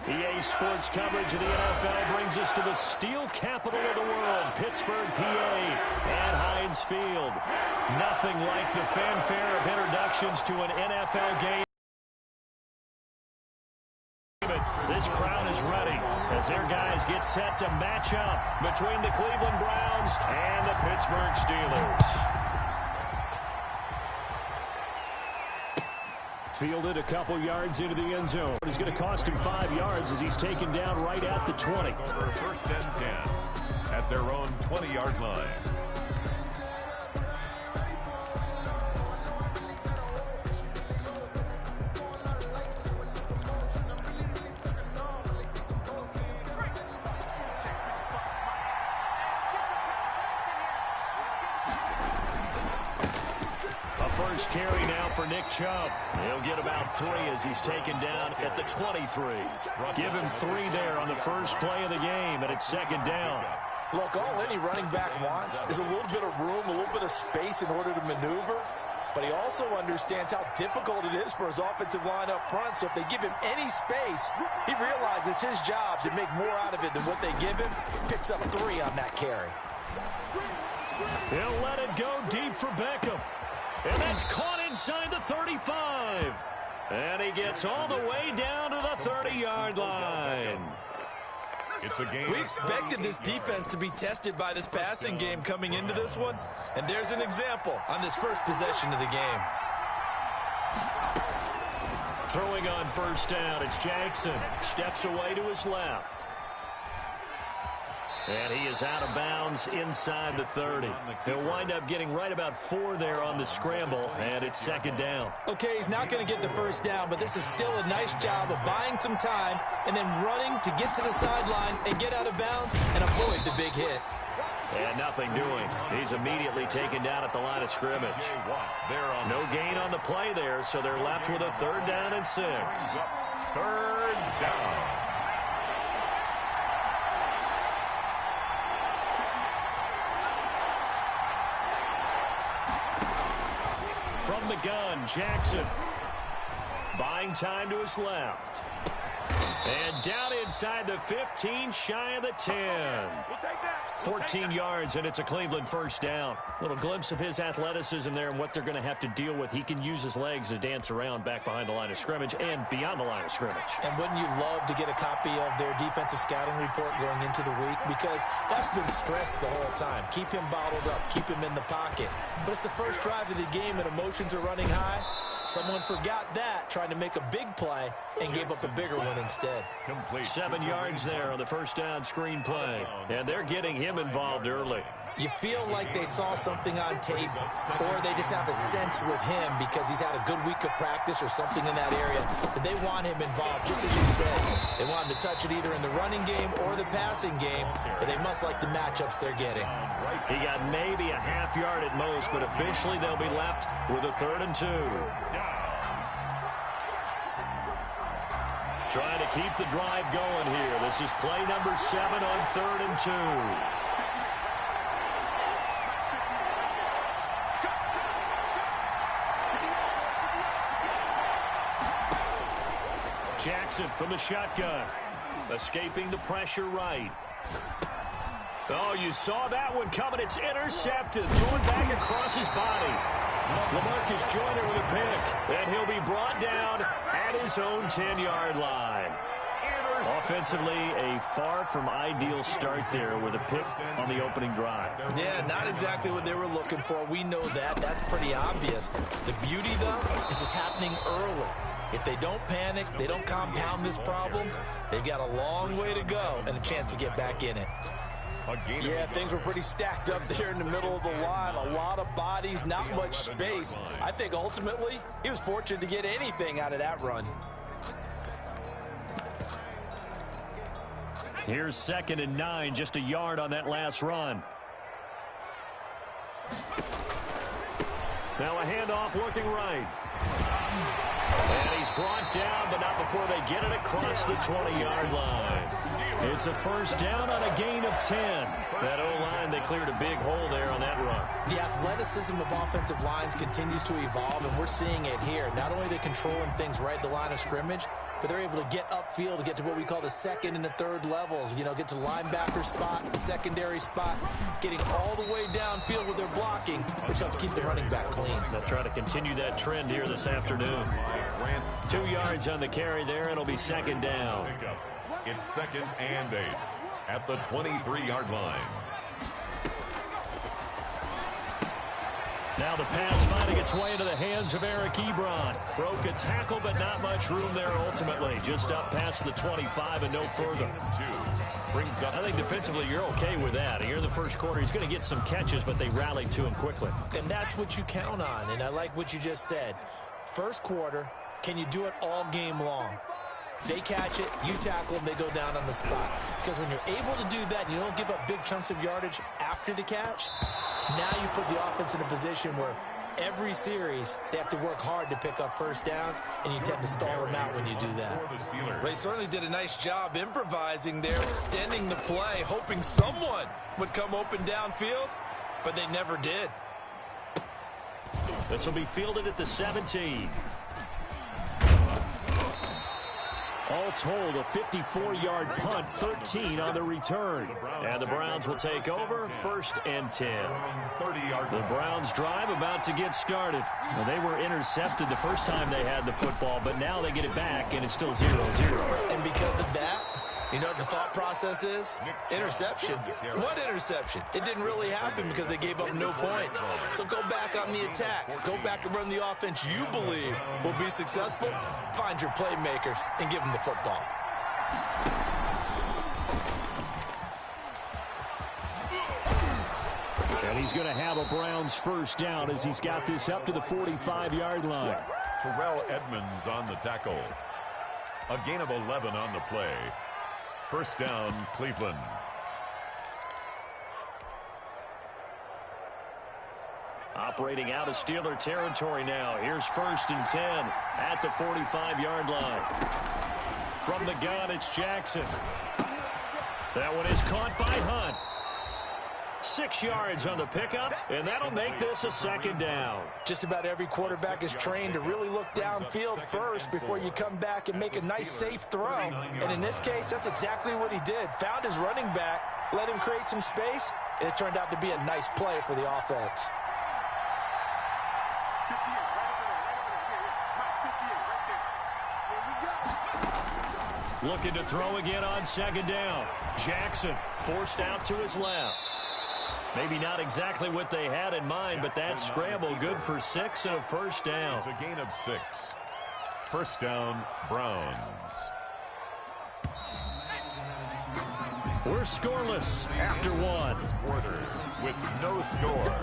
EA Sports coverage of the NFL brings us to the steel capital of the world, Pittsburgh, PA, and Heinz Field. Nothing like the fanfare of introductions to an NFL game. This crowd is ready as their guys get set to match up between the Cleveland Browns and the Pittsburgh Steelers. Fielded a couple yards into the end zone. It's going to cost him 5 yards as he's taken down right at the 20. First and 10 at their own 20-yard line. First carry now for Nick Chubb. He'll get about 3 as he's taken down at the 23. Give him 3 there on the first play of the game, and it's second down. Look, all any running back wants is a little bit of room, a little bit of space in order to maneuver. But he also understands how difficult it is for his offensive line up front. So if they give him any space, he realizes his job to make more out of it than what they give him. Picks up 3 on that carry. He'll let it go deep for Beckham. And that's caught inside the 35. And he gets all the way down to the 30-yard line. It's a game. We expected this defense to be tested by this passing game coming into this one. And there's an example on this first possession of the game. Throwing on first down, it's Jackson. Steps away to his left. And he is out of bounds inside the 30. He'll wind up getting right about 4 there on the scramble, and it's second down. Okay, he's not going to get the first down, but this is still a nice job of buying some time and then running to get to the sideline and get out of bounds and avoid the big hit. And nothing doing. He's immediately taken down at the line of scrimmage. No gain on the play there, so they're left with a 3rd down and 6. 3rd down. From the gun, Jackson. Buying time to his left. And down inside the 15, shy of the 10. 14 yards, and it's a Cleveland first down. Little glimpse of his athleticism there and what they're going to have to deal with. He can use his legs to dance around back behind the line of scrimmage and beyond the line of scrimmage. And wouldn't you love to get a copy of their defensive scouting report going into the week? Because that's been stressed the whole time. Keep him bottled up. Keep him in the pocket. But it's the first drive of the game and emotions are running high. Someone forgot that, trying to make a big play, and gave up a bigger one instead. 7 yards there on the first down screen play. And they're getting him involved early. You feel like they saw something on tape, or they just have a sense with him because he's had a good week of practice or something in that area that they want him involved, just as you said. They want him to touch it either in the running game or the passing game, but they must like the matchups they're getting. He got maybe a half yard at most, but officially they'll be left with a 3rd and 2. Trying to keep the drive going here. This is play number 7 on 3rd and 2. Jackson from the shotgun. Escaping the pressure right. Oh, you saw that one coming. It's intercepted. Thrown back across his body. LaMarcus Joyner with a pick. And he'll be brought down at his own 10-yard line. Offensively, a far from ideal start there with a pick on the opening drive. Yeah, not exactly what they were looking for. We know that. That's pretty obvious. The beauty, though, is it's happening early. If they don't panic, they don't compound this problem, they've got a long way to go and a chance to get back in it. Yeah, things were pretty stacked up there in the middle of the line. A lot of bodies, not much space. I think ultimately he was fortunate to get anything out of that run. Here's 2nd and 9, just a yard on that last run. Now a handoff looking right. And he's brought down, but not before they get it across the 20-yard line. It's a first down on a gain of 10. That O-line, they cleared a big hole there on that run. The athleticism of offensive lines continues to evolve, and we're seeing it here. Not only are they controlling things right at the line of scrimmage, but they're able to get upfield to get to what we call the second and the third levels. You know, get to the linebacker spot, the secondary spot, getting all the way downfield with their blocking, which helps keep the running back clean. They'll try to continue that trend here this afternoon. 2 yards on the carry there. It'll be second down. It's 2nd and 8 at the 23-yard line. Now the pass finding its way into the hands of Eric Ebron. Broke a tackle, but not much room there ultimately. Just up past the 25 and no further. I think defensively you're okay with that. Here in the first quarter, he's going to get some catches, but they rallied to him quickly. And that's what you count on, and I like what you just said. First quarter, can you do it all game long? They catch it, you tackle them, they go down on the spot. Because when you're able to do that, you don't give up big chunks of yardage after the catch, now you put the offense in a position where every series they have to work hard to pick up first downs, and you tend to stall them out when you do that. They certainly did a nice job improvising there, extending the play, hoping someone would come open downfield, but they never did. This will be fielded at the 17. All told, a 54-yard punt, 13 on the return. And the Browns will take over, 1st and 10. The Browns drive about to get started. Well, they were intercepted the first time they had the football, but now they get it back, and it's still 0-0. And because of that, you know what the thought process is? Interception. What interception? It didn't really happen because they gave up no points. So go back on the attack. Go back and run the offense you believe will be successful. Find your playmakers and give them the football. And he's going to have a Browns first down as he's got this up to the 45-yard line. Terrell Edmunds on the tackle. A gain of 11 on the play. First down, Cleveland. Operating out of Steeler territory now. Here's 1st and 10 at the 45-yard line. From the gun, it's Jackson. That one is caught by Hunt. 6 yards on the pickup, and that'll make this a second down. Just about every quarterback is trained to really look downfield first before you come back and make a nice, safe throw. And in this case, that's exactly what he did. Found his running back, let him create some space, and it turned out to be a nice play for the offense. Looking to throw again on second down. Jackson forced out to his left. Maybe not exactly what they had in mind, but that scramble good for 6 and a first down. It's a gain of 6. First down, Browns. We're scoreless after 1. Quarter with no score.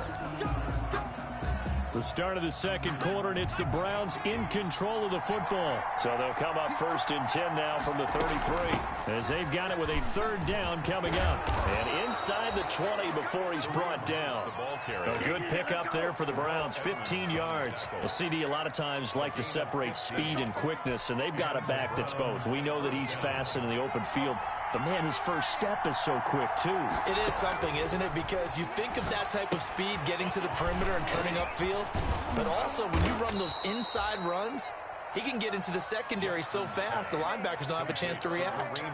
The start of the second quarter, and it's the Browns in control of the football. So they'll come up 1st and 10 now from the 33, as they've got it with a 3rd down coming up. And inside the 20 before he's brought down. A good pickup there for the Browns, 15 yards. A CD a lot of times like to separate speed and quickness, and they've got a back that's both. We know that he's fast in the open field, but, man, his first step is so quick, too. It is something, isn't it? Because you think of that type of speed getting to the perimeter and turning upfield, but also when you run those inside runs, he can get into the secondary so fast the linebackers don't have a chance to react.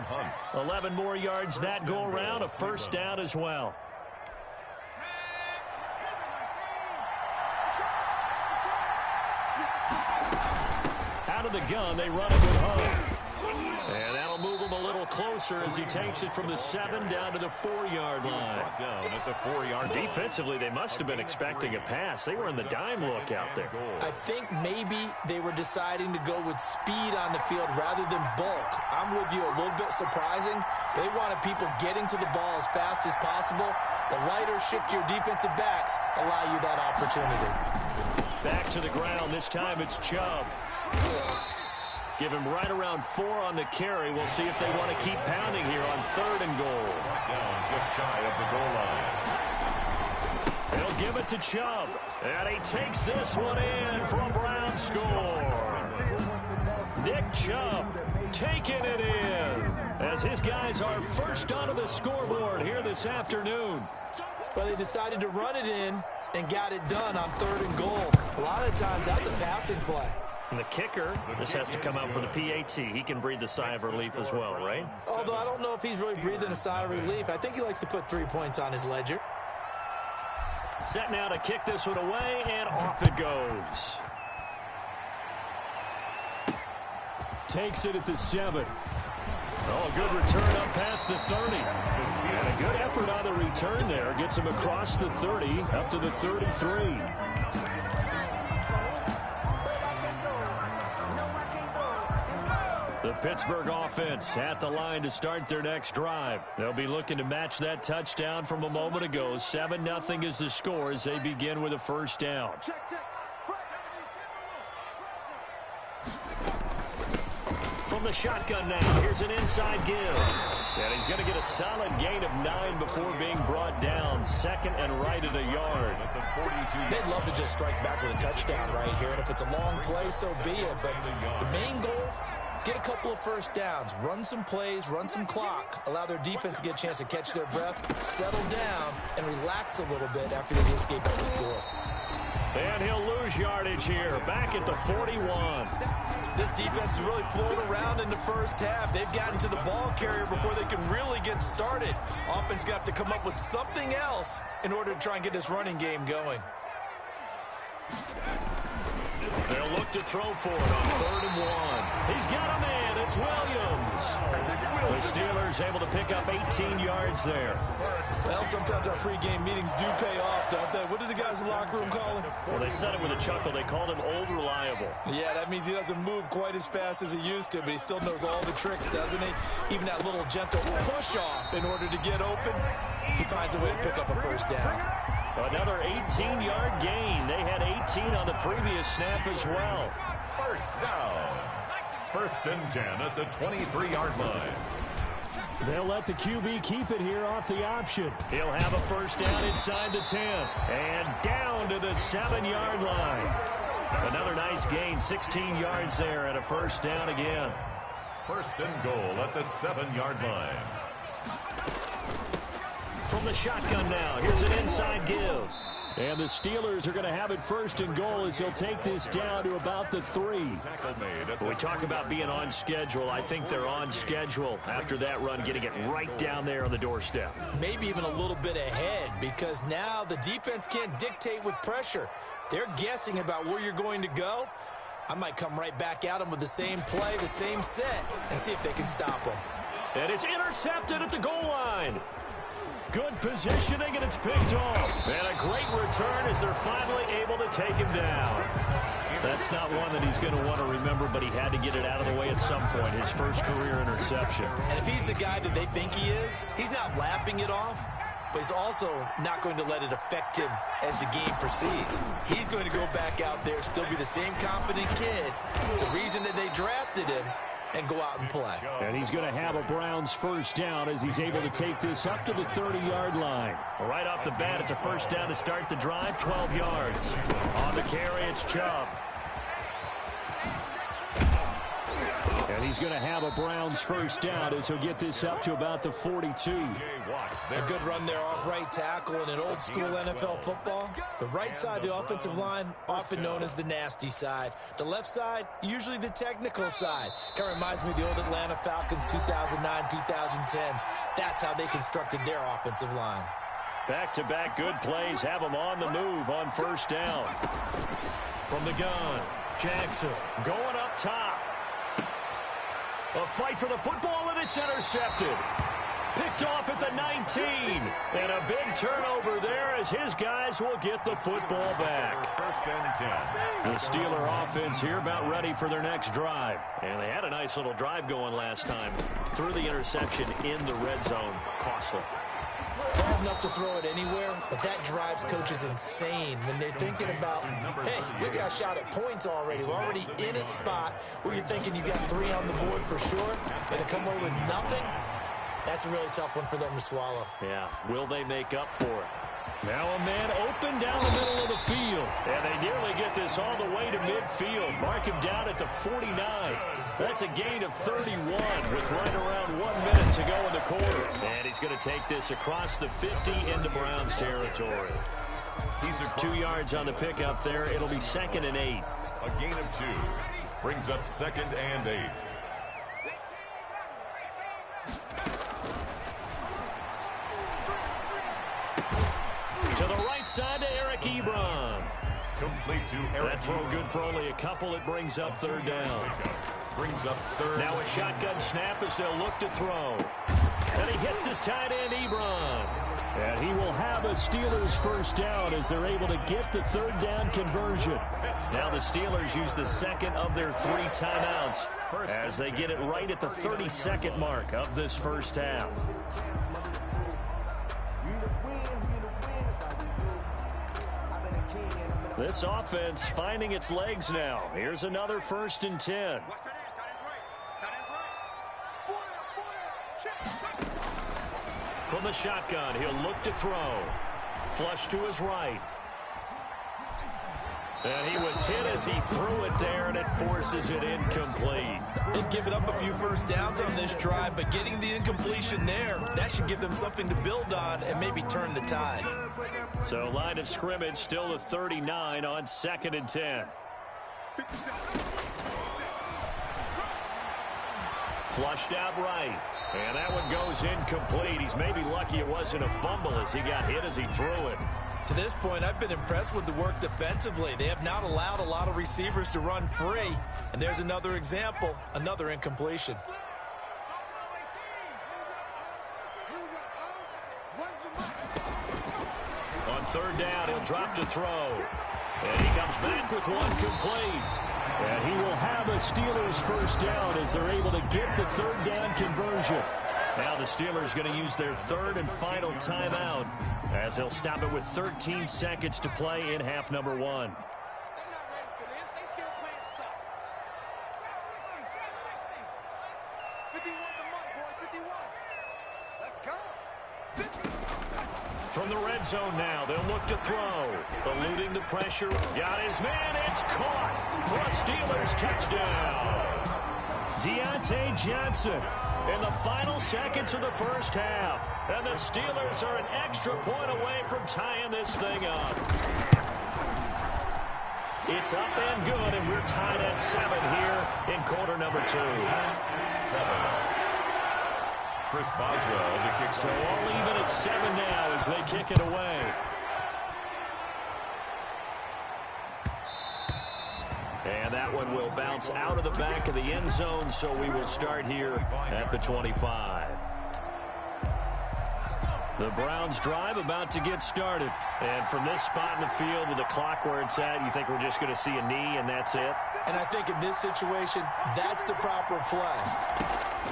11 more yards that go around, a first down as well. Out of the gun, they run it with Hunt. And that'll move him a little closer as he takes it from the 7 down to the 4-yard line. Down at the 4-yard line. Defensively, they must have been expecting a pass. They were in the dime look out there. I think maybe they were deciding to go with speed on the field rather than bulk. I'm with you, a little bit surprising. They wanted people getting to the ball as fast as possible. The lighter, shiftier defensive backs allow you that opportunity. Back to the ground. This time it's Chubb. Give him right around 4 on the carry. We'll see if they want to keep pounding here on 3rd and goal. Down just shy of the goal line. They'll give it to Chubb. And he takes this one in for a Brown score. Nick Chubb taking it in as his guys are first onto the scoreboard here this afternoon. Well, they decided to run it in and got it done on 3rd and goal. A lot of times that's a passing play. And the kicker just has to come out for the PAT. He can breathe a sigh of relief as well, right? Although I don't know if he's really breathing a sigh of relief. I think he likes to put 3 points on his ledger. Set now to kick this one away, and off it goes. Takes it at the 7. Oh, good return up past the 30. And a good effort on the return there. Gets him across the 30, up to the 33. The Pittsburgh offense at the line to start their next drive. They'll be looking to match that touchdown from a moment ago. 7-0 is the score as they begin with a first down. From the shotgun now, here's an inside give. And he's going to get a solid gain of 9 before being brought down. 2nd and right at a yard. They'd love to just strike back with a touchdown right here. And if it's a long play, so be it. But the main goal, get a couple of first downs, run some plays, run some clock, allow their defense to get a chance to catch their breath, settle down, and relax a little bit after they just gave up the score. And he'll lose yardage here, back at the 41. This defense is really floating around in the first half. They've gotten to the ball carrier before they can really get started. Offense going to have to come up with something else in order to try and get this running game going. They'll look to throw for it on 3rd and 1. He's got a man. It's Williams. The Steelers able to pick up 18 yards there. Well, sometimes our pregame meetings do pay off, don't they? What do the guys in the locker room call him? Well, they said it with a chuckle. They called him Old Reliable. Yeah, that means he doesn't move quite as fast as he used to, but he still knows all the tricks, doesn't he? Even that little gentle push-off in order to get open, he finds a way to pick up a first down. Another 18-yard gain. They had 18 on the previous snap as well. First down. 1st and 10 at the 23-yard line. They'll let the QB keep it here off the option. He'll have a first down inside the 10. And down to the 7-yard line. Another nice gain, 16 yards there and a first down again. 1st and goal at the 7-yard line. From the shotgun now, here's an inside give. And the Steelers are going to have it 1st and goal as he'll take this down to about the 3. When we talk about being on schedule, I think they're on schedule after that run, getting it right down there on the doorstep. Maybe even a little bit ahead, because now the defense can't dictate with pressure. They're guessing about where you're going to go. I might come right back at them with the same play, the same set, and see if they can stop them. And it's intercepted at the goal line. Good positioning, and it's picked off. And a great return as they're finally able to take him down. That's not one that he's going to want to remember, but he had to get it out of the way at some point, his first career interception. And if he's the guy that they think he is, he's not laughing it off, but he's also not going to let it affect him as the game proceeds. He's going to go back out there, still be the same confident kid, the reason that they drafted him, and go out and play. And he's going to have a Browns first down as he's able to take this up to the 30-yard line. Right off the bat, it's a first down to start the drive, 12 yards. On the carry, it's Chubb. And he's going to have a Browns first down as he'll get this up to about the 42. A good run there off right tackle in an old school NFL football. The right side of the offensive line, often known as the nasty side. The left side, usually the technical side. Kind of reminds me of the old Atlanta Falcons 2009, 2010. That's how they constructed their offensive line. Back-to-back good plays have them on the move on first down. From the gun, Jackson going up top. A fight for the football, and it's intercepted. Picked off at the 19. And a big turnover there as his guys will get the football back. 1st and 10. The Steeler offense here about ready for their next drive. And they had a nice little drive going last time. Threw the interception in the red zone. Costly. They have enough to throw it anywhere, but that drives coaches insane when they're thinking about, hey, we got shot at points already. We're already in a spot where you're thinking you got 3 on the board for sure, and to come away with nothing, that's a really tough one for them to swallow. Yeah, will they make up for it? Now a man open down the middle of the field. And they nearly get this all the way to midfield. Mark him down at the 49. That's a gain of 31 with right around 1 minute to go in the quarter. And he's going to take this across the 50 into Browns territory. He's 2 yards on the pickup there. It'll be 2nd and 8. A gain of 2. Brings up 2nd and 8. To the right side to Eric Ebron. Complete to Eric. That throw good for only a couple. It brings up 3rd down. Brings up 3rd. Now a shotgun snap as they'll look to throw. And he hits his tight end, Ebron. And he will have a Steelers 1st down as they're able to get the 3rd down conversion. Now the Steelers use the 2nd of their 3 timeouts as they get it right at the 32nd mark of this 1st half. This offense finding its legs now. Here's another 1st and 10. From the shotgun, he'll look to throw. Flush to his right. And he was hit as he threw it there, and it forces it incomplete. They've given up a few 1st downs on this drive, but getting the incompletion there, that should give them something to build on and maybe turn the tide. So line of scrimmage still the 39 on 2nd and 10. Flushed out right. And that one goes incomplete. He's maybe lucky it wasn't a fumble as he got hit as he threw it. To this point, I've been impressed with the work defensively. They have not allowed a lot of receivers to run free. And there's another example, another incompletion. On 3rd down, he'll drop to throw. And he comes back with one complete. And he will have a Steelers 1st down as they're able to get the 3rd down conversion. Now the Steelers going to use their 3rd and final timeout as they'll stop it with 13 seconds to play in half number 1. From the red zone now, they'll look to throw. Eluding the pressure. Got his man. It's caught for a Steelers touchdown. Deontay Johnson in the final seconds of the 1st half. And the Steelers are an extra point away from tying this thing up. It's up and good, and we're tied at 7 here in quarter number 2. 7. Chris Boswell to kick. So all even at 7 now as they kick it away. And that one will bounce out of the back of the end zone, so we will start here at the 25. The Browns drive about to get started. And from this spot in the field with the clock where it's at, you think we're just going to see a knee and that's it? And I think in this situation, that's the proper play.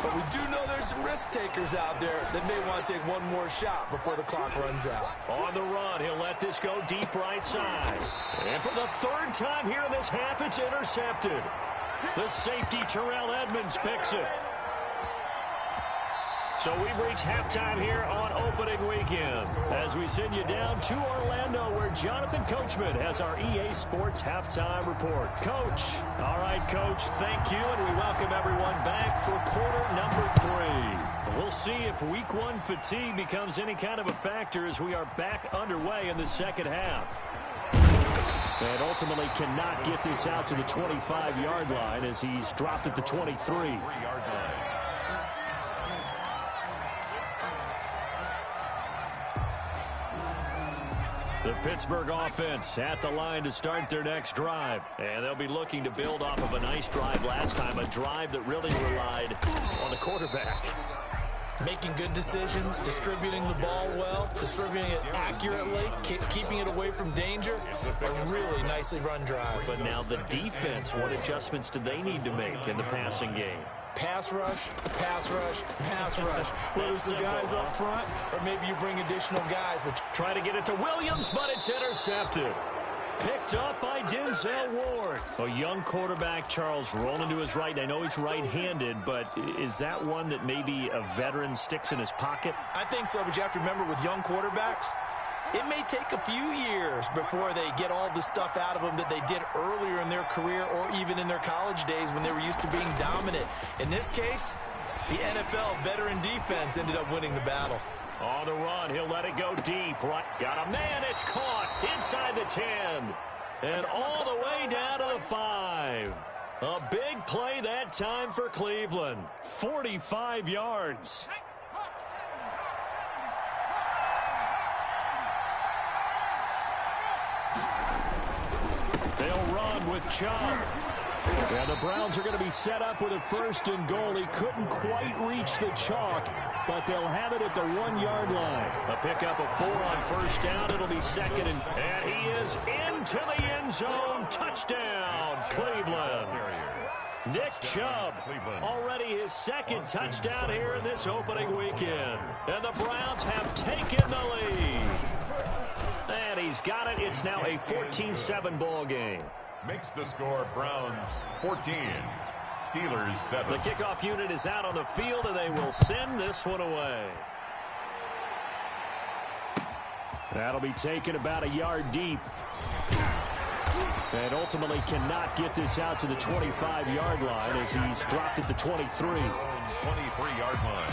But we do know there's some risk takers out there that may want to take one more shot before the clock runs out. On the run, he'll let this go deep right side. And for the 3rd time here in this half, it's intercepted. The safety, Terrell Edmonds, picks it. So we've reached halftime here on opening weekend as we send you down to Orlando where Jonathan Coachman has our EA Sports Halftime Report. Coach. All right, Coach, thank you, and we welcome everyone back for quarter number 3. We'll see if week 1 fatigue becomes any kind of a factor as we are back underway in the 2nd half. And ultimately cannot get this out to the 25-yard line as he's dropped at the 23. The Pittsburgh offense at the line to start their next drive. And they'll be looking to build off of a nice drive last time, a drive that really relied on the quarterback. Making good decisions, distributing the ball well, distributing it accurately, keeping it away from danger. A really nicely run drive. But now the defense, what adjustments do they need to make in the passing game? Pass rush, pass rush, pass rush. Whether it's the guys up front or maybe you bring additional guys. But try to get it to Williams, but it's intercepted. Picked up by Denzel Ward. A young quarterback, Charles, rolling to his right. I know he's right-handed, but is that one that maybe a veteran sticks in his pocket? I think so, but you have to remember with young quarterbacks, It may take a few years before they get all the stuff out of them that they did earlier in their career or even in their college days when they were used to being dominant. In this case, the NFL veteran defense ended up winning the battle. On the run, he'll let it go deep. Right, got a man, it's caught inside the 10. And all the way down to the 5. A big play that time for Cleveland. 45 yards. They'll run with Chubb. And the Browns are going to be set up with a 1st and goal. He couldn't quite reach the chalk, but they'll have it at the 1-yard line. A pickup of 4 on 1st down. It'll be 2nd and he is into the end zone. Touchdown, Cleveland. Nick Chubb, already his 2nd touchdown here in this opening weekend. And the Browns have taken the lead. And he's got it. It's now a 14-7 ball game. Makes the score Browns 14, Steelers 7. The kickoff unit is out on the field, and they will send this one away. That'll be taken about a yard deep. And ultimately cannot get this out to the 25-yard line as he's dropped at the 23. 23-yard line.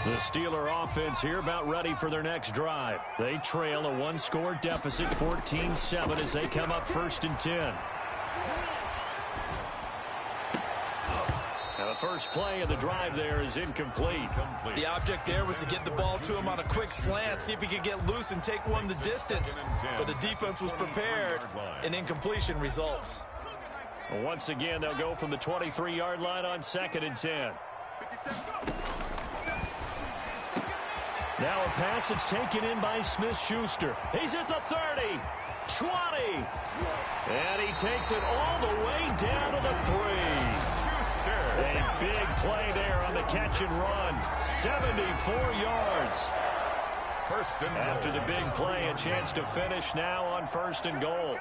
The Steeler offense here about ready for their next drive. They trail a 1-score deficit, 14-7, as they come up 1st and 10. Now the first play of the drive there is incomplete. The object there was to get the ball to him on a quick slant, see if he could get loose and take one the distance. But the defense was prepared, and incompletion results. Once again, they'll go from the 23-yard line on 2nd and 10. Now a pass that's taken in by Smith-Schuster. He's at the 30, 20, and he takes it all the way down to the 3. A big play there on the catch and run. 74 yards. First and goal. After the big play, a chance to finish now on 1st and goal.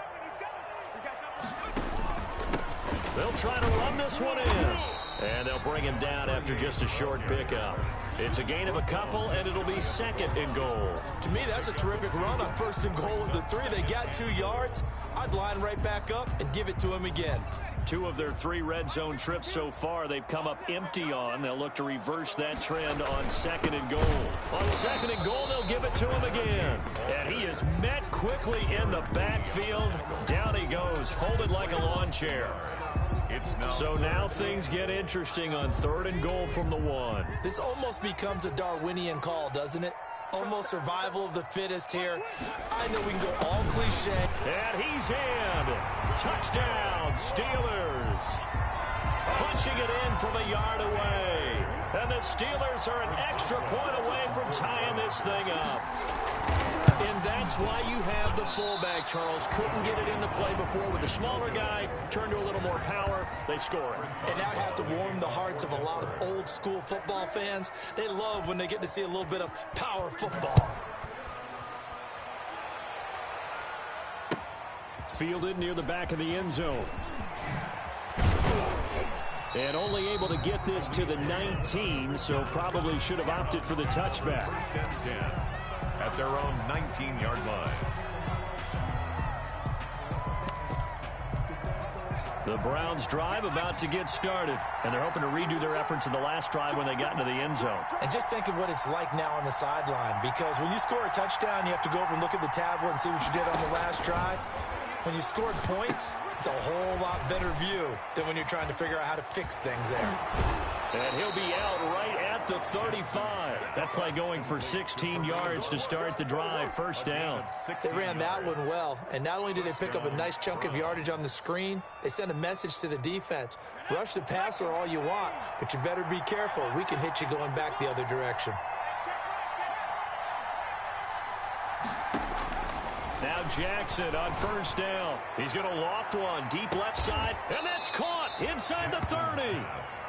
They'll try to run this one in. And they'll bring him down after just a short pickup. It's a gain of a couple, and it'll be 2nd and goal. To me, that's a terrific run on 1st and goal at the 3. They got 2 yards. I'd line right back up and give it to him again. 2 of their 3 red zone trips so far they've come up empty on. They'll look to reverse that trend on 2nd and goal. On 2nd and goal, they'll give it to him again. And he is met quickly in the backfield. Down he goes, folded like a lawn chair. So now things get interesting on 3rd and goal from the 1. This almost becomes a Darwinian call, doesn't it? Almost survival of the fittest here. I know we can go all cliche. And he's in. Touchdown, Steelers. Punching it in from a yard away. And the Steelers are an extra point away from tying this thing up. And that's why you have the fullback, Charles. Couldn't get it into play before with the smaller guy. Turned to a little more power. They score it. And that has to warm the hearts of a lot of old-school football fans. They love when they get to see a little bit of power football. Fielded near the back of the end zone. And only able to get this to the 19, so probably should have opted for the touchback. 1st and 10 at their own 19-yard line. The Browns drive about to get started, and they're hoping to redo their efforts in the last drive when they got into the end zone. And just think of what it's like now on the sideline, because when you score a touchdown, you have to go over and look at the tablet and see what you did on the last drive. When you scored points, it's a whole lot better view than when you're trying to figure out how to fix things there. And he'll be out right at the 35. That play going for 16 yards to start the drive. 1st down. They ran that one well, and not only did they pick up a nice chunk of yardage on the screen, they sent a message to the defense. Rush the passer all you want, but you better be careful. We can hit you going back the other direction. Now Jackson on 1st down. He's going to loft one deep left side, and that's caught inside the 30.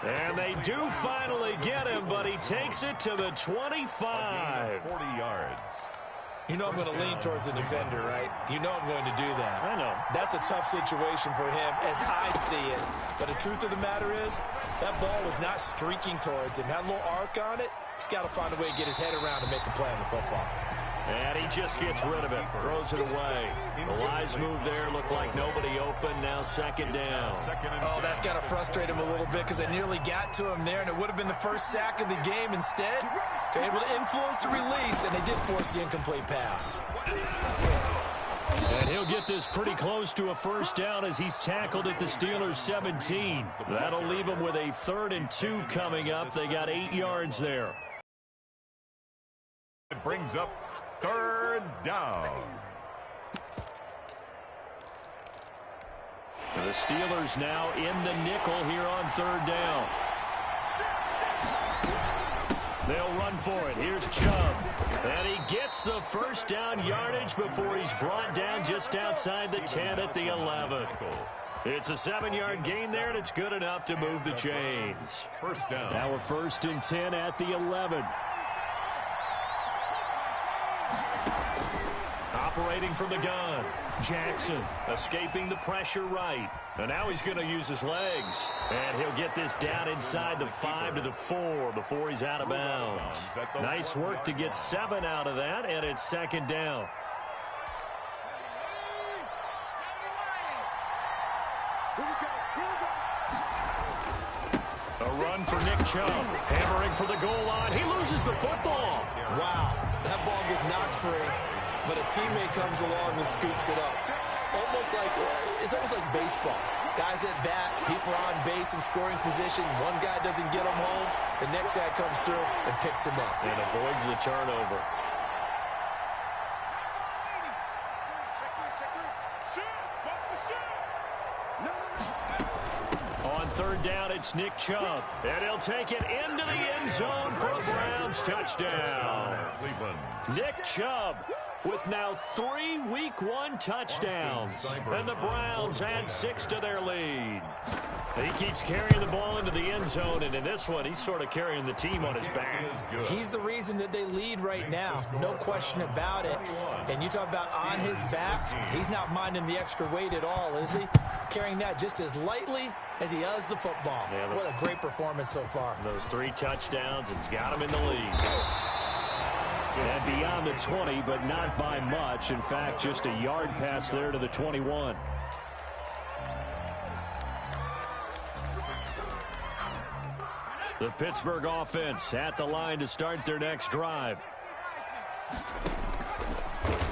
And they do finally get him, but he takes it to the 25. 40 yards. You know I'm going to lean towards the defender, right? You know I'm going to do that. I know. That's a tough situation for him as I see it. But the truth of the matter is, that ball was not streaking towards him. Had a little arc on it, He's got to find a way to get his head around and make a play on the football. And he just gets rid of it, throws it away. The wise move there, looked like nobody open, now second down. Oh, that's got to frustrate him a little bit because they nearly got to him there, and it would have been the first sack of the game. Instead, they're able to influence the release, and they did force the incomplete pass. And he'll get this pretty close to a first down as he's tackled at the Steelers' 17. That'll leave him with a 3rd and 2 coming up. They got 8 yards there. It brings up 3rd down. The Steelers now in the nickel here on 3rd down. They'll run for it. Here's Chubb. And he gets the first down yardage before he's brought down just outside the 10 at the 11. It's a 7-yard gain there, and it's good enough to move the chains. First down. Now a 1st and 10 at the 11. Operating from the gun. Jackson escaping the pressure right. And now he's going to use his legs. And he'll get this down inside the 5 to the 4 before he's out of bounds. Nice work to get 7 out of that, and it's 2nd down. A run for Nick Chubb. Hammering for the goal line. He loses the football. Wow, that ball was knocked free, but a teammate comes along and scoops it up. It's almost like baseball. Guys at bat, people are on base in scoring position. One guy doesn't get him home. The next guy comes through and picks him up. And avoids the turnover. On 3rd down, it's Nick Chubb. And he'll take it into the end zone for a Browns touchdown. Nick Chubb with now 3 Week 1 touchdowns. And the Browns add 6 to their lead. He keeps carrying the ball into the end zone, and in this one, he's sort of carrying the team on his back. He's the reason that they lead right now. No question about it. And you talk about on his back, he's not minding the extra weight at all, is he? Carrying that just as lightly as he does the football. Yeah, what a great performance so far. Those 3 touchdowns, and he's got him in the lead. And beyond the 20, but not by much. In fact, just a yard pass there to the 21. The Pittsburgh offense at the line to start their next drive.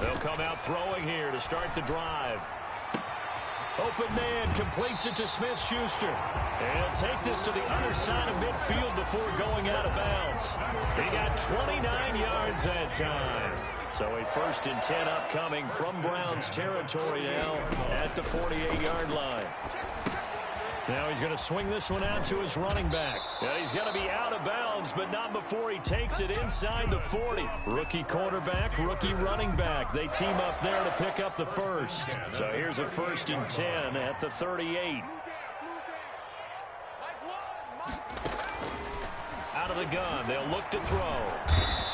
They'll come out throwing here to start the drive. Open man completes it to Smith-Schuster. And take this to the other side of midfield before going out of bounds. He got 29 yards that time. So a 1st and 10 upcoming from Browns territory now at the 48-yard line. Now he's going to swing this one out to his running back. Yeah, he's going to be out of bounds, but not before he takes it inside the 40. Rookie quarterback, rookie running back. They team up there to pick up the first. So here's a 1st and 10 at the 38. Out of the gun, they'll look to throw.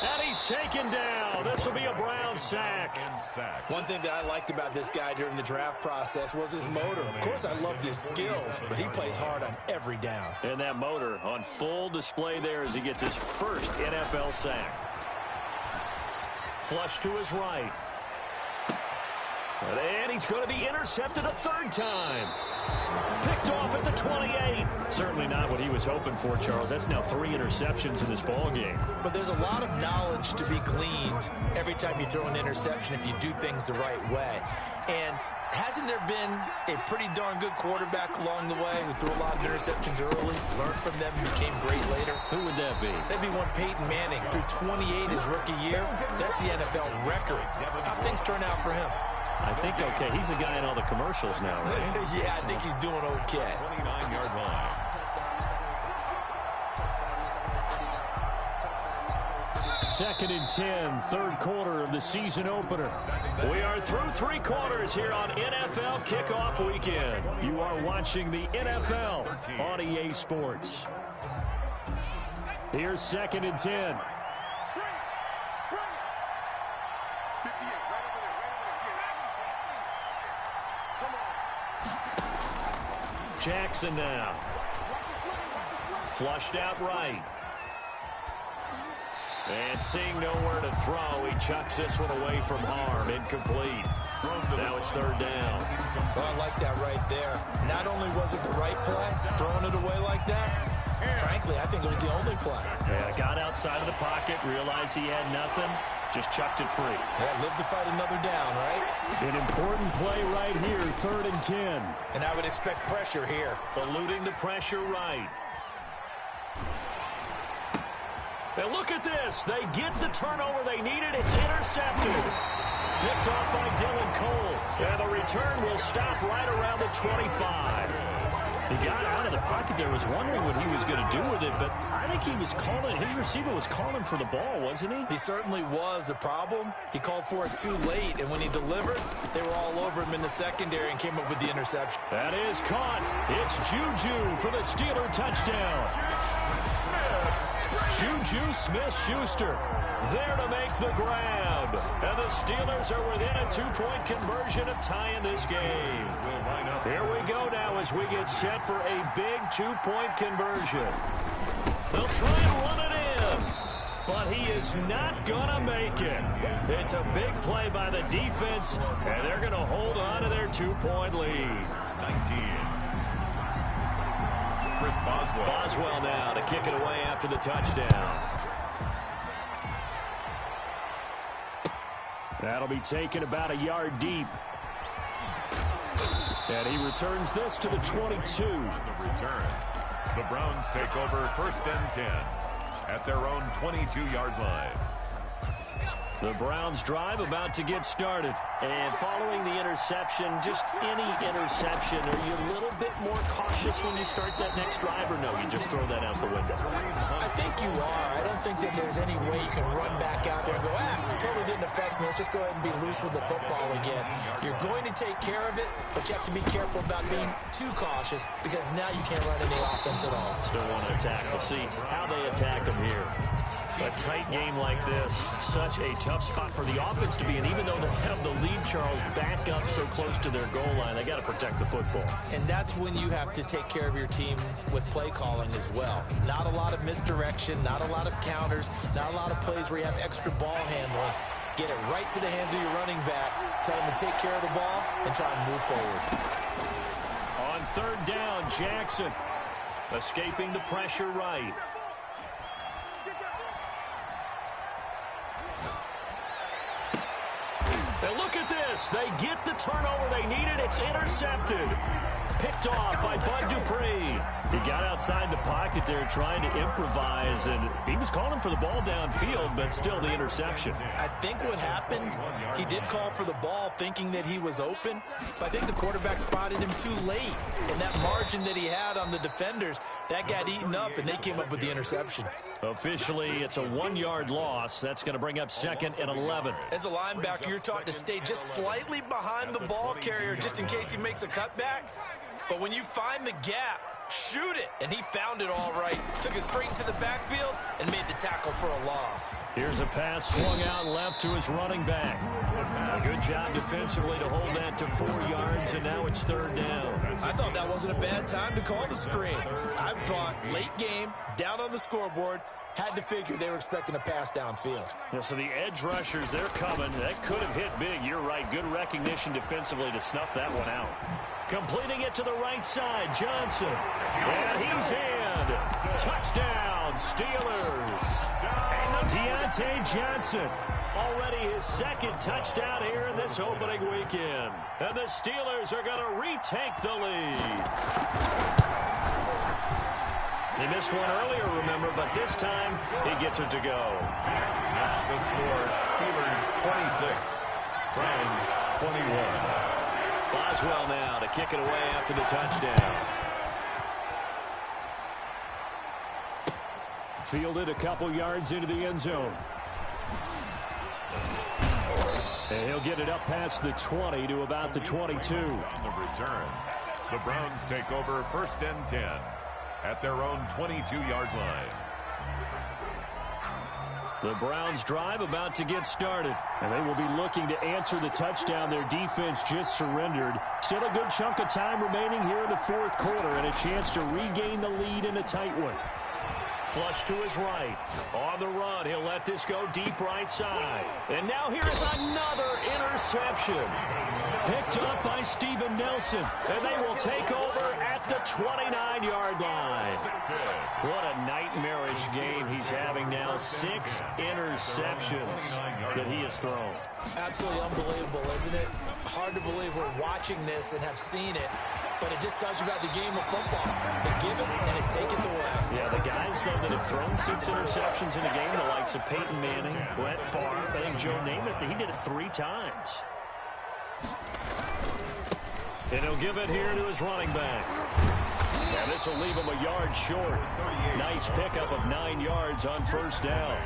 And he's taken down. This will be a Brown sack. One thing that I liked about this guy during the draft process was his motor. Of course, I loved his skills, but he plays hard on every down. And that motor on full display there as he gets his first NFL sack. Flush to his right. And he's going to be intercepted a 3rd time. Picked off at the 28. Certainly not what he was hoping for, Charles. That's now 3 interceptions in this ball game. But there's a lot of knowledge to be gleaned every time you throw an interception if you do things the right way. And hasn't there been a pretty darn good quarterback along the way who threw a lot of interceptions early, learned from them, and became great later? Who would that be? That'd be one Peyton Manning. Threw 28 his rookie year. That's the NFL record. How things turn out for him? I think okay. He's the guy in all the commercials now, right? Yeah, I think he's doing okay. 29-yard line. Second and 10, 3rd quarter of the season opener. We are through 3 quarters here on NFL Kickoff Weekend. You are watching the NFL on EA Sports. Here's 2nd and 10. Jackson now. Flushed out right. And seeing nowhere to throw, he chucks this one away from harm. Incomplete. Now it's third down. Oh, I like that right there. Not only was it the right play, throwing it away like that, frankly, I think it was the only play. Yeah, got outside of the pocket, realized he had nothing, just chucked it free. Yeah, live to fight another down, right? An important play right here, 3rd and 10. And I would expect pressure here. Eluding the pressure right. And look at this. They get the turnover they needed. It's intercepted. Picked off by Dylan Cole. And the return will stop right around the 25. He got out of the pocket there, was wondering what he was going to do with it, but I think he was calling, his receiver was calling for the ball, wasn't he? He certainly was. The problem, he called for it too late, and when he delivered, they were all over him in the secondary and came up with the interception. That is caught. It's Juju for the Steeler touchdown. Juju Smith-Schuster there to make the grab. And the Steelers are within a 2-point conversion of tying this game. Here we go now as we get set for a big 2-point conversion. They'll try and run it in, but he is not going to make it. It's a big play by the defense, and they're going to hold on to their 2-point lead. 19. Chris Boswell. Boswell now to kick it away after the touchdown. That'll be taken about a yard deep. And he returns this to the 22. On the return, the Browns take over 1st and 10 at their own 22-yard line. The Browns drive about to get started. And following the interception, just any interception, are you a little bit more cautious when you start that next drive, or no, you just throw that out the window? I think you are. I don't think that there's any way you can run back out there and go, totally didn't affect me. Let's just go ahead and be loose with the football again. You're going to take care of it, but you have to be careful about being too cautious because now you can't run any offense at all. Still want to attack. We'll see how they attack them here. A tight game like this, such a tough spot for the offense to be in. Even though they have the lead, Charles, back up so close to their goal line, they got to protect the football. And that's when you have to take care of your team with play calling as well. Not a lot of misdirection, not a lot of counters, not a lot of plays where you have extra ball handling. Get it right to the hands of your running back, tell him to take care of the ball, and try and move forward. On 3rd down, Jackson escaping the pressure right. And look at this. They get the turnover they needed. It's intercepted. Picked off by Bud Dupree. He got outside the pocket there trying to improvise, and he was calling for the ball downfield, but still the interception. I think what happened, he did call for the ball thinking that he was open, but I think the quarterback spotted him too late. And that margin that he had on the defenders, that got eaten up, and they came up with the interception. Officially, it's a 1-yard loss. That's going to bring up 2nd and 11. As a linebacker, you're taught to stay just slightly behind the ball carrier just in case he makes a cutback. But when you find the gap, shoot it. And he found it all right. Took it straight into the backfield and made the tackle for a loss. Here's a pass swung out left to his running back. A good job defensively to hold that to 4 yards, and now it's 3rd down. I thought that wasn't a bad time to call the screen. I thought late game, down on the scoreboard, had to figure they were expecting a pass downfield. Yeah, so the edge rushers, they're coming. That could have hit big. You're right. Good recognition defensively to snuff that one out. Completing it to the right side, Johnson. And he's in. Touchdown, Steelers. And Deontay Johnson, already his 2nd touchdown here in this opening weekend. And the Steelers are going to retake the lead. He missed one earlier, remember, but this time he gets it to go. That's the score. Steelers 26, Browns 21. Boswell now to kick it away after the touchdown. Fielded a couple yards into the end zone. And he'll get it up past the 20 to about the 22. On the return, the Browns take over 1st and 10 at their own 22-yard line. The Browns drive about to get started, and they will be looking to answer the touchdown their defense just surrendered. Still a good chunk of time remaining here in the 4th quarter and a chance to regain the lead in a tight one. flush to his right. On the run, he'll let this go deep right side. And now here is another interception. Picked up by Steven Nelson. And they will take over at the 29-yard line. What a nightmarish game he's having now. 6 interceptions that he has thrown. Absolutely unbelievable, isn't it? Hard to believe we're watching this and have seen it. But it just tells you about the game of football. They give it and it taketh away. Yeah, the guys, though, that have thrown 6 interceptions in a game, the likes of Peyton Manning, Brett Favre, I think Joe Namath, he did it 3 times. And he'll give it here to his running back. And this will leave him a yard short. Nice pickup of 9 yards on first down.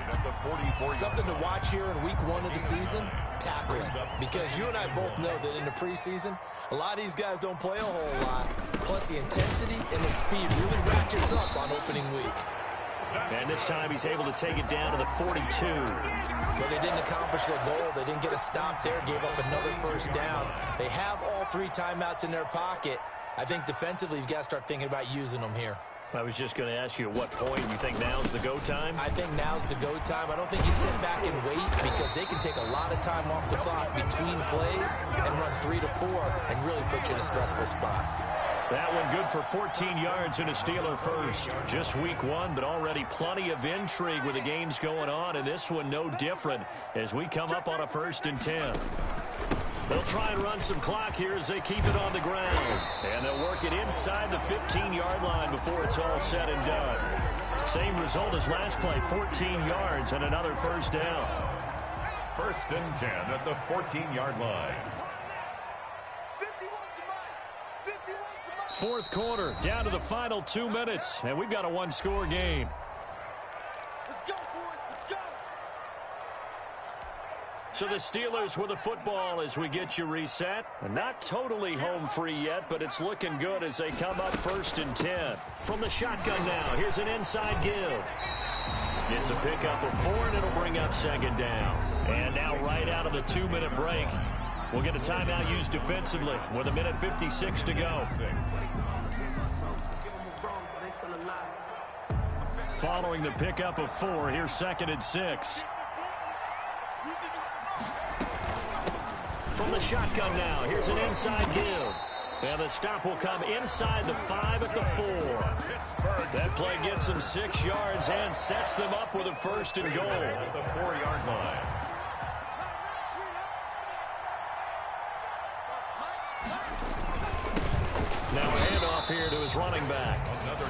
Something to watch here in week 1 of the season, tackling. Because you and I both know that in the preseason, a lot of these guys don't play a whole lot. Plus the intensity and the speed really ratchets up on opening week. And this time he's able to take it down to the 42. Well, they didn't accomplish their goal. They didn't get a stop there, gave up another first down. They have all 3 timeouts in their pocket. I think defensively you've got to start thinking about using them here. I was just going to ask you at what point you think now's the go time? I think now's the go time. I don't think you sit back and wait because they can take a lot of time off the clock between plays and run 3 to 4 and really put you in a stressful spot. That one good for 14 yards and a Steeler first. Just week 1, but already plenty of intrigue with the games going on, and this one no different as we come up on a 1st and 10. They'll try and run some clock here as they keep it on the ground. And they'll work it inside the 15-yard line before it's all said and done. Same result as last play, 14 yards and another first down. 1st and 10 at the 14-yard line. 4th quarter, down to the final 2 minutes, and we've got a 1-score game. Let's go, boys. Let's go. So the Steelers with the football as we get you reset. Not totally home free yet, but it's looking good as they come up 1st and 10. From the shotgun now, here's an inside give. It's a pickup of 4, and it'll bring up 2nd down. And now right out of the 2-minute break, we'll get a timeout used defensively with 1:56 to go. Following the pickup of 4, here's 2nd and 6. From the shotgun now, here's an inside give. And the stop will come inside the 5 at the 4. That play gets them 6 yards and sets them up with a 1st and goal. At the 4-yard line. Now a handoff here to his running back.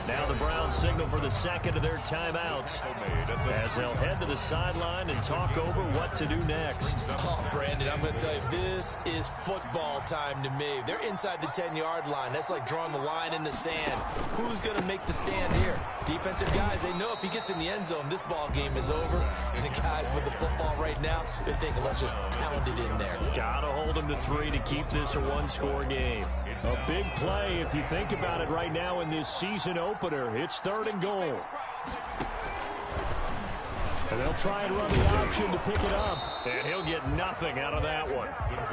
Now the Browns signal for the 2nd of their timeouts as they'll head to the sideline and talk over what to do next. Oh, Brandon, I'm going to tell you, this is football time to me. They're inside the 10-yard line. That's like drawing the line in the sand. Who's going to make the stand here? Defensive guys, they know if he gets in the end zone, this ball game is over. And the guys with the football right now, they're thinking, let's just pound it in there. Got to hold them to 3 to keep this a 1-score game. A big play if you think about it right now in this season opener. It's 3rd and goal. And they'll try and run the option to pick it up. And he'll get nothing out of that one.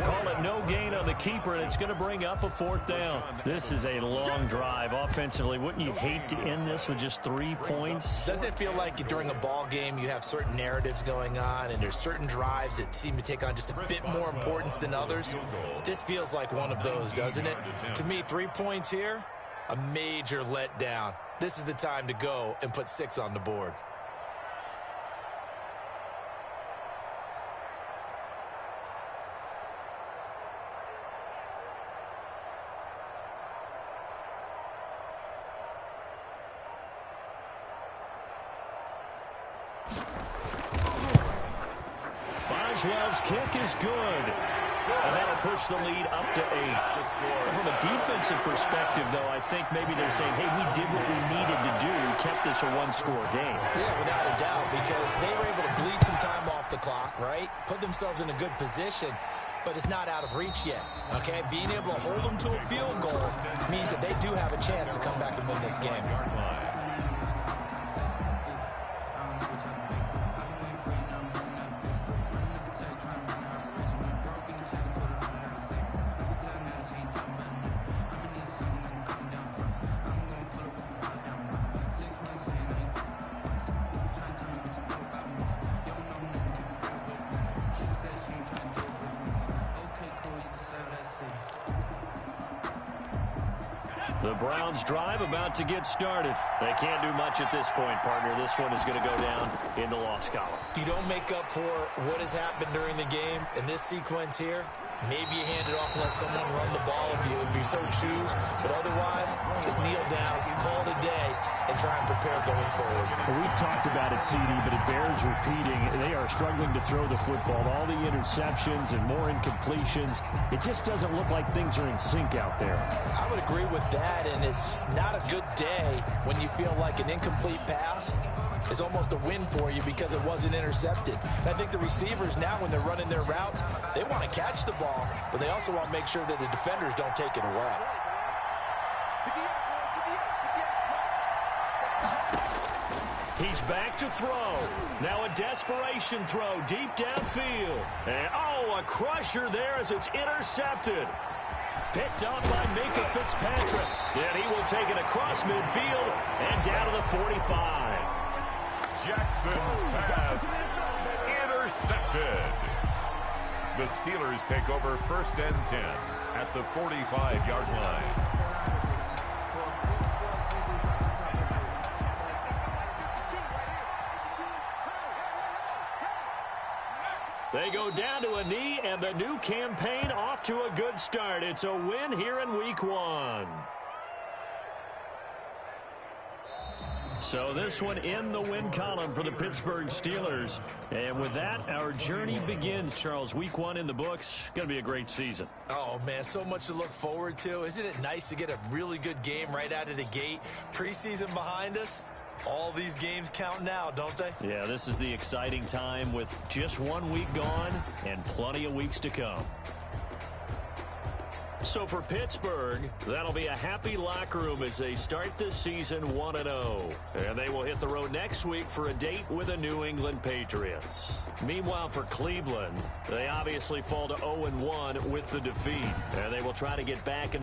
Call it no gain on the keeper, and it's going to bring up a 4th down. This is a long drive offensively. Wouldn't you hate to end this with just 3 points? Doesn't it feel like during a ball game you have certain narratives going on and there's certain drives that seem to take on just a bit more importance than others? This feels like one of those, doesn't it? To me, 3 points here, a major letdown. This is the time to go and put 6 on the board. Boswell's kick is good. And that'll push the lead up to 8. From a defensive perspective, though, I think maybe they're saying, hey, we did what we needed to do. We kept this a 1-score game. Yeah, without a doubt, because they were able to bleed some time off the clock, right? Put themselves in a good position, but it's not out of reach yet, okay? Being able to hold them to a field goal means that they do have a chance to come back and win this game. The Browns drive about to get started. They can't do much at this point, partner. This one is going to go down in the loss column. You don't make up for what has happened during the game in this sequence here. Maybe you hand it off and let someone run the ball if you so choose. But otherwise, just kneel down, call it a day, and try and prepare going forward. Well, we've talked about it, CD, but it bears repeating. They are struggling to throw the football. All the interceptions and more incompletions. It just doesn't look like things are in sync out there. I would agree with that, and it's not a good day when you feel like an incomplete pass is almost a win for you because it wasn't intercepted. And I think the receivers now, when they're running their routes, they want to catch the ball, but they also want to make sure that the defenders don't take it away. He's back to throw. Now a desperation throw deep downfield. And, a crusher there as it's intercepted. Picked up by Minkah Fitzpatrick. And he will take it across midfield and down to the 45. Jackson's pass intercepted. The Steelers take over 1st and 10 at the 45-yard line. They go down to a knee, and the new campaign off to a good start. It's a win here in Week 1. So this one in the win column for the Pittsburgh Steelers. And with that, our journey begins, Charles. Week 1 in the books. Going to be a great season. Oh, man, so much to look forward to. Isn't it nice to get a really good game right out of the gate? Preseason behind us. All these games count now, don't they? Yeah, this is the exciting time with just 1 week gone and plenty of weeks to come. So for Pittsburgh, that'll be a happy locker room as they start this season 1-0. And they will hit the road next week for a date with the New England Patriots. Meanwhile, for Cleveland, they obviously fall to 0-1 with the defeat. And they will try to get back in